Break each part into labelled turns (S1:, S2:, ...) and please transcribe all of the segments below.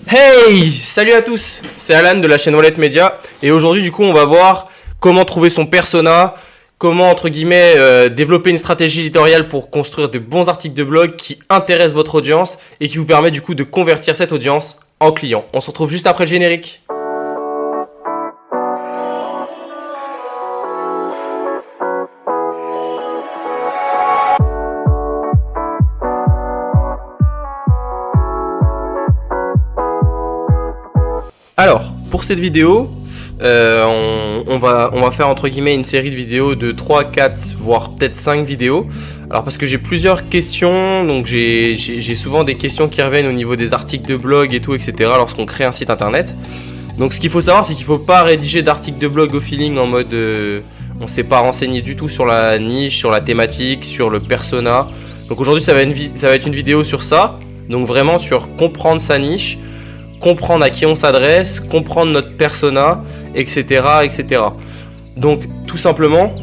S1: Hey! Salut à tous! C'est Alan de la chaîne Wallet Media et aujourd'hui du coup on va voir comment trouver son persona, comment entre guillemets développer une stratégie éditoriale pour construire de bons articles de blog qui intéressent votre audience et qui vous permet du coup de convertir cette audience en clients. On se retrouve juste après le générique. Alors, pour cette vidéo, on va faire entre guillemets une série de vidéos de 3, 4, voire peut-être 5 vidéos. Alors parce que j'ai plusieurs questions, donc j'ai souvent des questions qui reviennent au niveau des articles de blog et tout, etc. lorsqu'on crée un site internet. Donc ce qu'il faut savoir, c'est qu'il ne faut pas rédiger d'articles de blog au feeling en mode on ne s'est pas renseigné du tout sur la niche, sur la thématique, sur le persona. Donc aujourd'hui ça va être une vidéo sur ça, donc vraiment sur comprendre sa niche, comprendre à qui on s'adresse, comprendre notre persona, etc., etc. Donc, tout simplement,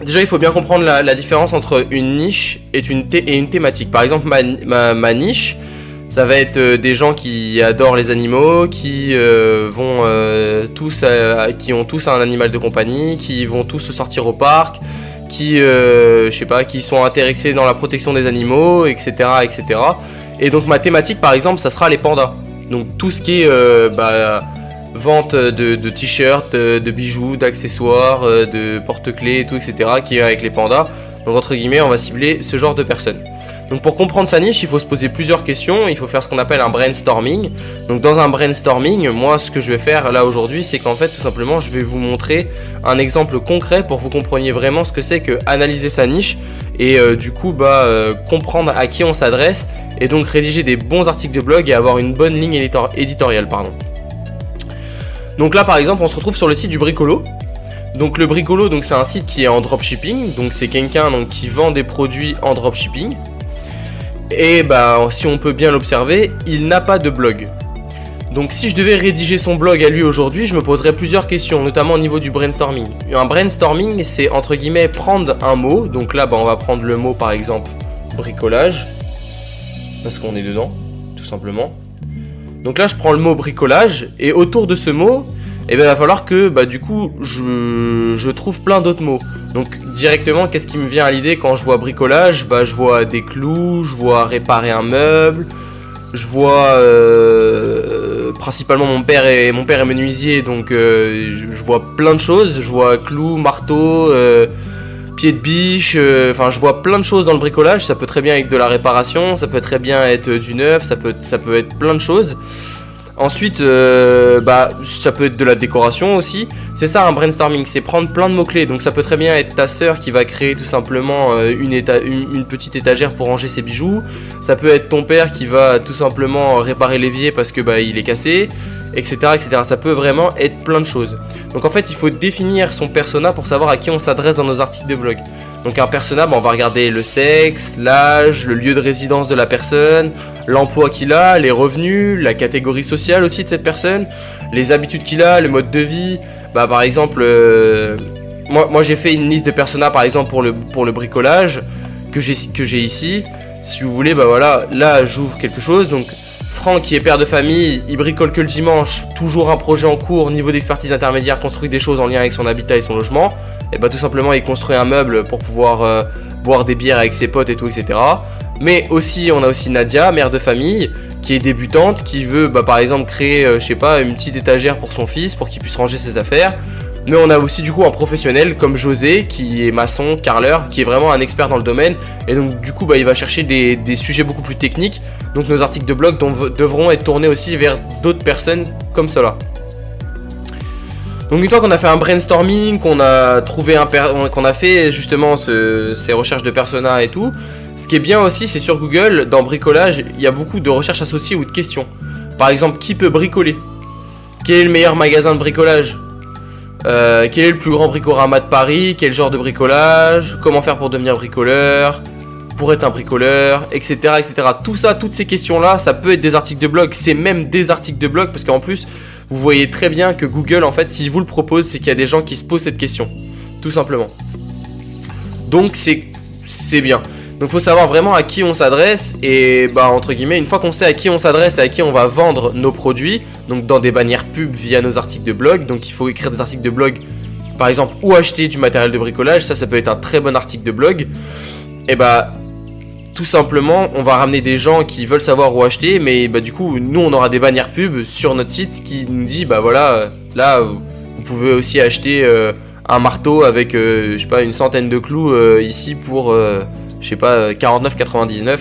S1: déjà, il faut bien comprendre la différence entre une niche et une thématique. Par exemple, ma niche, ça va être des gens qui adorent les animaux, qui qui ont tous un animal de compagnie, qui vont tous sortir au parc, qui, qui sont intéressés dans la protection des animaux, etc., etc. Et donc, ma thématique, par exemple, ça sera les pandas. Donc tout ce qui est vente de t-shirts, de bijoux, d'accessoires, de porte-clés et tout, etc. qui est avec les pandas. Donc entre guillemets, on va cibler ce genre de personnes. Donc pour comprendre sa niche, il faut se poser plusieurs questions. Il faut faire ce qu'on appelle un brainstorming. Donc dans un brainstorming, moi ce que je vais faire là aujourd'hui, c'est qu'en fait tout simplement je vais vous montrer un exemple concret pour que vous compreniez vraiment ce que c'est que analyser sa niche et comprendre à qui on s'adresse et donc rédiger des bons articles de blog et avoir une bonne ligne éditoriale. Donc là par exemple on se retrouve sur le site du Bricolo. Donc le Bricolo, c'est un site qui est en dropshipping, donc c'est quelqu'un qui vend des produits en dropshipping. Et si on peut bien l'observer, il n'a pas de blog. Donc si je devais rédiger son blog à lui aujourd'hui, je me poserais plusieurs questions, notamment au niveau du brainstorming. Un brainstorming, c'est entre guillemets prendre un mot. Donc là, on va prendre le mot par exemple bricolage, parce qu'on est dedans, tout simplement. Donc là, je prends le mot bricolage, et autour de ce mot, il va falloir que je trouve plein d'autres mots. Donc directement, qu'est-ce qui me vient à l'idée quand je vois bricolage? Je vois des clous, je vois réparer un meuble, je vois principalement mon père est menuisier, donc je vois plein de choses. Je vois clous, marteau, pied de biche, je vois plein de choses dans le bricolage. Ça peut très bien être de la réparation, ça peut très bien être du neuf, ça peut être plein de choses. Ensuite, ça peut être de la décoration aussi. C'est ça un brainstorming, c'est prendre plein de mots-clés. Donc ça peut très bien être ta sœur qui va créer tout simplement une petite étagère pour ranger ses bijoux. Ça peut être ton père qui va tout simplement réparer l'évier parce que il est cassé, etc., etc. Ça peut vraiment être plein de choses. Donc en fait, il faut définir son persona pour savoir à qui on s'adresse dans nos articles de blog. Donc un persona, on va regarder le sexe, l'âge, le lieu de résidence de la personne, l'emploi qu'il a, les revenus, la catégorie sociale aussi de cette personne, les habitudes qu'il a, le mode de vie. Par exemple, moi j'ai fait une liste de personas par exemple pour le bricolage que j'ai ici. Si vous voulez, là j'ouvre quelque chose. Donc Franck qui est père de famille, il bricole que le dimanche, toujours un projet en cours, niveau d'expertise intermédiaire, construit des choses en lien avec son habitat et son logement. Et tout simplement il construit un meuble pour pouvoir boire des bières avec ses potes et tout, etc. Mais aussi on a aussi Nadia, mère de famille, qui est débutante, qui veut par exemple créer une petite étagère pour son fils pour qu'il puisse ranger ses affaires. Mais on a aussi du coup un professionnel comme José qui est maçon, carreleur, qui est vraiment un expert dans le domaine. Et donc du coup il va chercher des sujets beaucoup plus techniques. Donc nos articles de blog devront être tournés aussi vers d'autres personnes comme cela. Donc une fois qu'on a fait un brainstorming, qu'on a fait justement ces recherches de persona et tout, ce qui est bien aussi, c'est sur Google, dans bricolage, il y a beaucoup de recherches associées ou de questions. Par exemple, qui peut bricoler? Quel est le meilleur magasin de bricolage? Quel est le plus grand bricorama de Paris? Quel genre de bricolage? Comment faire pour devenir bricoleur? Pour être un bricoleur, etc., etc. Tout ça, toutes ces questions-là, ça peut être des articles de blog. C'est même des articles de blog parce qu'en plus, vous voyez très bien que Google, en fait, s'il vous le propose, c'est qu'il y a des gens qui se posent cette question. Tout simplement. Donc, c'est bien. Donc faut savoir vraiment à qui on s'adresse et bah entre guillemets, une fois qu'on sait à qui on s'adresse et à qui on va vendre nos produits, donc dans des bannières pub via nos articles de blog, donc il faut écrire des articles de blog par exemple ou acheter du matériel de bricolage, ça peut être un très bon article de blog. Et bah tout simplement on va ramener des gens qui veulent savoir où acheter, mais bah du coup nous on aura des bannières pub sur notre site qui nous dit bah voilà, là vous pouvez aussi acheter un marteau avec je sais pas une centaine de clous ici pour je sais pas 49,99.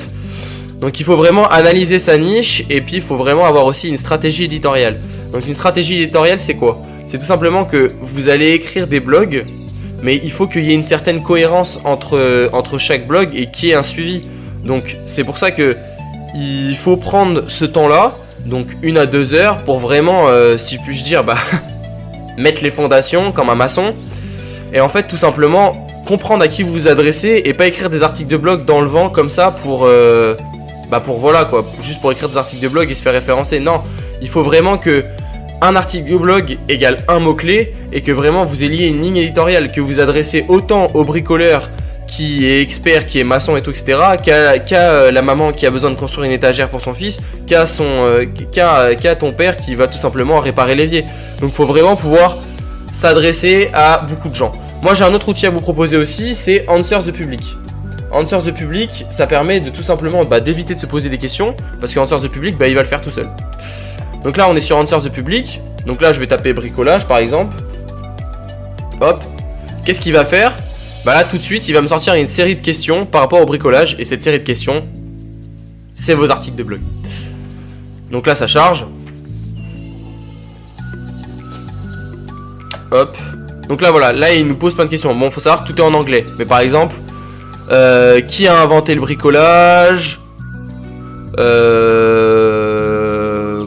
S1: Donc il faut vraiment analyser sa niche et puis il faut vraiment avoir aussi une stratégie éditoriale. Donc une stratégie éditoriale c'est quoi? C'est tout simplement que vous allez écrire des blogs, mais il faut qu'il y ait une certaine cohérence entre chaque blog et qu'il y ait un suivi. Donc c'est pour ça que il faut prendre ce temps-là, donc 1 à 2 heures pour vraiment, si puis-je dire, bah, mettre les fondations comme un maçon. Et en fait tout simplement comprendre à qui vous vous adressez et pas écrire des articles de blog dans le vent comme ça pour voilà quoi, juste pour écrire des articles de blog et se faire référencer. Non, il faut vraiment que un article de blog égale un mot-clé et que vraiment vous ayez une ligne éditoriale, que vous adressez autant au bricoleur qui est expert, qui est maçon et tout, etc., qu'à la maman qui a besoin de construire une étagère pour son fils, qu'à ton père qui va tout simplement réparer l'évier. Donc il faut vraiment pouvoir s'adresser à beaucoup de gens. Moi j'ai un autre outil à vous proposer aussi, c'est Answers the Public. Answers the Public, ça permet de tout simplement d'éviter de se poser des questions, parce que Answers the Public, il va le faire tout seul. Donc là on est sur Answers the Public, donc là je vais taper bricolage par exemple. Hop, qu'est-ce qu'il va faire? Bah là tout de suite il va me sortir une série de questions par rapport au bricolage, et cette série de questions, c'est vos articles de blog. Donc là ça charge. Hop. Donc là voilà, là il nous pose plein de questions. Bon, faut savoir que tout est en anglais. Mais par exemple, qui a inventé le bricolage,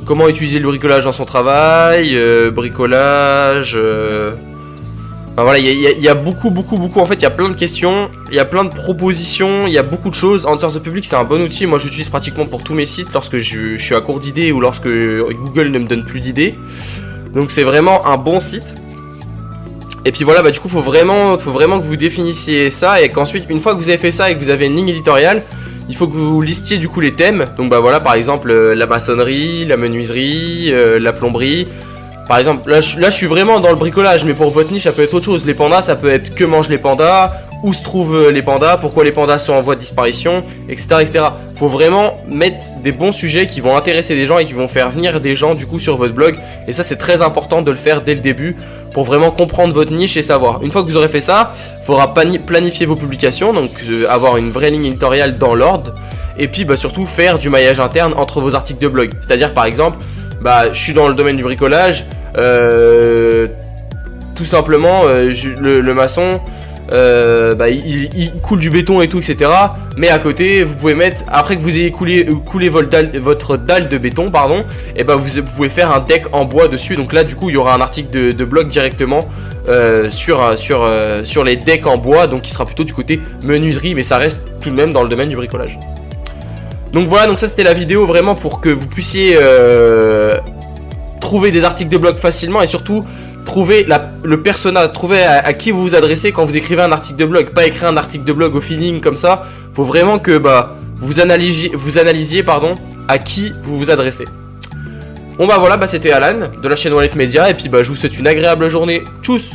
S1: comment utiliser le bricolage dans son travail, bricolage. Enfin, voilà, il y a beaucoup. En fait, il y a plein de questions, il y a plein de propositions, il y a beaucoup de choses. Answers the Public, c'est un bon outil. Moi, j'utilise pratiquement pour tous mes sites lorsque je suis à court d'idées ou lorsque Google ne me donne plus d'idées. Donc, c'est vraiment un bon site. Et puis voilà, du coup, faut vraiment que vous définissiez ça et qu'ensuite, une fois que vous avez fait ça et que vous avez une ligne éditoriale, il faut que vous listiez du coup les thèmes. Donc voilà, par exemple, la maçonnerie, la menuiserie, la plomberie. Par exemple, là je suis vraiment dans le bricolage, mais pour votre niche, ça peut être autre chose. Les pandas, ça peut être que mangent les pandas, où se trouvent les pandas, pourquoi les pandas sont en voie de disparition, etc., etc. Faut vraiment mettre des bons sujets qui vont intéresser des gens et qui vont faire venir des gens du coup sur votre blog. Et ça, c'est très important de le faire dès le début pour vraiment comprendre votre niche et savoir. Une fois que vous aurez fait ça, il faudra planifier vos publications, donc avoir une vraie ligne éditoriale dans l'ordre. Et puis surtout faire du maillage interne entre vos articles de blog. C'est-à-dire par exemple, je suis dans le domaine du bricolage, tout simplement, le maçon, il coule du béton et tout, etc. Mais à côté, vous pouvez mettre, après que vous ayez coulé votre dalle de béton, pardon, et vous pouvez faire un deck en bois dessus. Donc là, du coup, il y aura un article de blog directement sur les decks en bois, donc qui sera plutôt du côté menuiserie, mais ça reste tout de même dans le domaine du bricolage. Donc voilà, donc ça c'était la vidéo vraiment pour que vous puissiez trouver des articles de blog facilement et surtout trouver le persona, trouver à qui vous vous adressez quand vous écrivez un article de blog. Pas écrire un article de blog au feeling comme ça. Faut vraiment que vous analysiez à qui vous vous adressez. Bon voilà, c'était Alan de la chaîne Wallet Media et puis je vous souhaite une agréable journée. Tchuss!